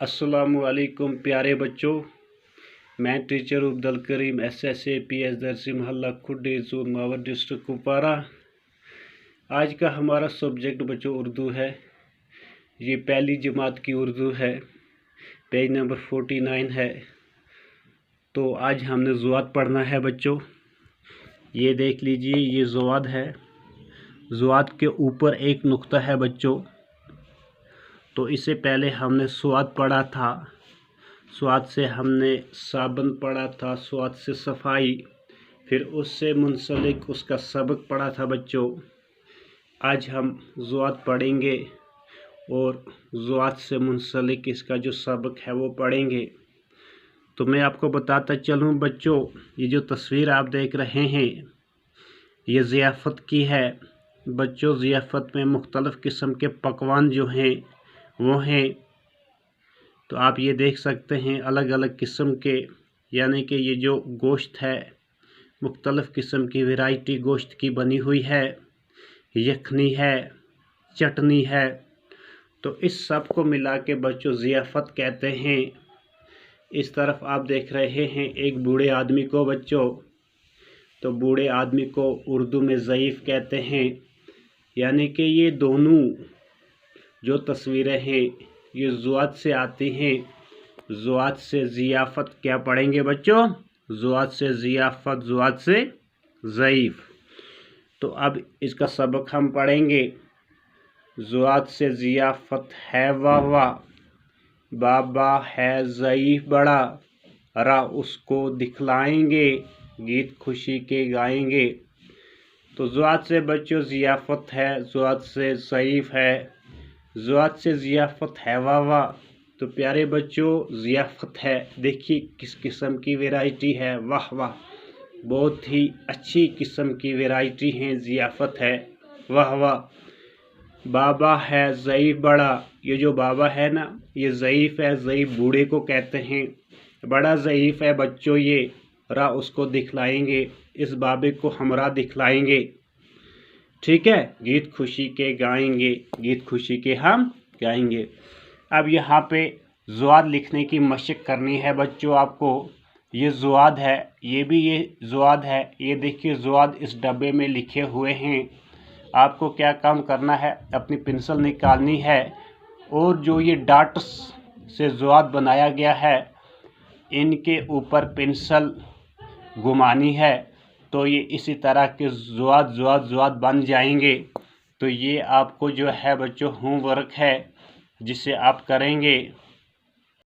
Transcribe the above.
अस्सलामुअलैकुम प्यारे बच्चों, मैं टीचर अब्दुल करीम SSAPS दरसी मोहल्ला खुड्डी जोन मावर डिस्ट्रिक्ट कुपवारा। आज का हमारा सब्जेक्ट बच्चों उर्दू है। ये पहली जमात की उर्दू है, पेज नंबर 49 है। तो आज हमने ज़ुआद पढ़ना है बच्चों। ये देख लीजिए, ये ज़ुआद है। ज़ुआद के ऊपर एक नुक्ता है बच्चों। तो इससे पहले हमने स्वाद पढ़ा था। स्वाद से हमने साबुन पढ़ा था, स्वाद से सफाई, फिर उससे मुंसलिक उसका सबक पढ़ा था बच्चों। आज हम ज़ुआद पढ़ेंगे और ज़ुआद से मुंसलिक इसका जो सबक है वो पढ़ेंगे। तो मैं आपको बताता चलूँ बच्चों, ये जो तस्वीर आप देख रहे हैं ये ज़ियाफ़त की है बच्चों। ज़ियाफ़त में मुख्तलिफ़ किस्म के पकवान जो हैं वो हैं। तो आप ये देख सकते हैं अलग अलग किस्म के, यानी कि ये जो गोश्त है मुख्तलिफ़ किस्म की वैरायटी गोश्त की बनी हुई है। यखनी है, चटनी है। तो इस सब को मिला के बच्चों ज़ियाफ़त कहते हैं। इस तरफ आप देख रहे हैं एक बूढ़े आदमी को बच्चों। तो बूढ़े आदमी को उर्दू में ज़ईफ़ कहते हैं। यानी कि ये दोनों जो तस्वीरें हैं ये ज़ुआद से आती हैं। ज़ुआद से ज़ियाफ़त क्या पढ़ेंगे बच्चों? ज़ुआद से ज़ियाफ़त, ज़ुआद से ज़ईफ़। तो अब इसका सबक हम पढ़ेंगे। ज़ुआद से ज़ियाफ़त है वाह वाह, बाबा है ज़ईफ़ बड़ा, रा उसको दिखलाएंगे, गीत खुशी के गाएंगे। तो ज़ुआद से बच्चों ज़ियाफ़त है, ज़ुआद से ज़ईफ़ है, ज़ुआद से ज़ियाफ़त है वाह वाह। तो प्यारे बच्चों ज़ियाफ़त है, देखिए किस किस्म की वैरायटी है, वाह वाह, बहुत ही अच्छी किस्म की वैरायटी है। ज़ियाफ़त है, वाह वाह। बाबा है ज़ईफ़ बड़ा, ये जो बाबा है ना ये ज़ईफ़ है। ज़ईफ़ बूढ़े को कहते हैं, बड़ा ज़ईफ़ है बच्चों ये। रा उसको दिखलाएंगे, इस बाबे को हमरा दिखलाएंगे। ठीक है, गीत खुशी के गाएंगे, गीत खुशी के हम गाएंगे। अब यहाँ पे ज़ुआद लिखने की मशक करनी है बच्चों आपको। ये ज़ुआद है, ये भी ये ज़ुआद है। ये देखिए ज़ुआद इस डब्बे में लिखे हुए हैं। आपको क्या काम करना है, अपनी पेंसिल निकालनी है और जो ये डॉट्स से ज़ुआद बनाया गया है इनके ऊपर पेंसिल घुमानी है। तो ये इसी तरह के ज़ुआद ज़ुआद ज़ुआद बन जाएंगे। तो ये आपको जो है बच्चों होमवर्क है जिसे आप करेंगे।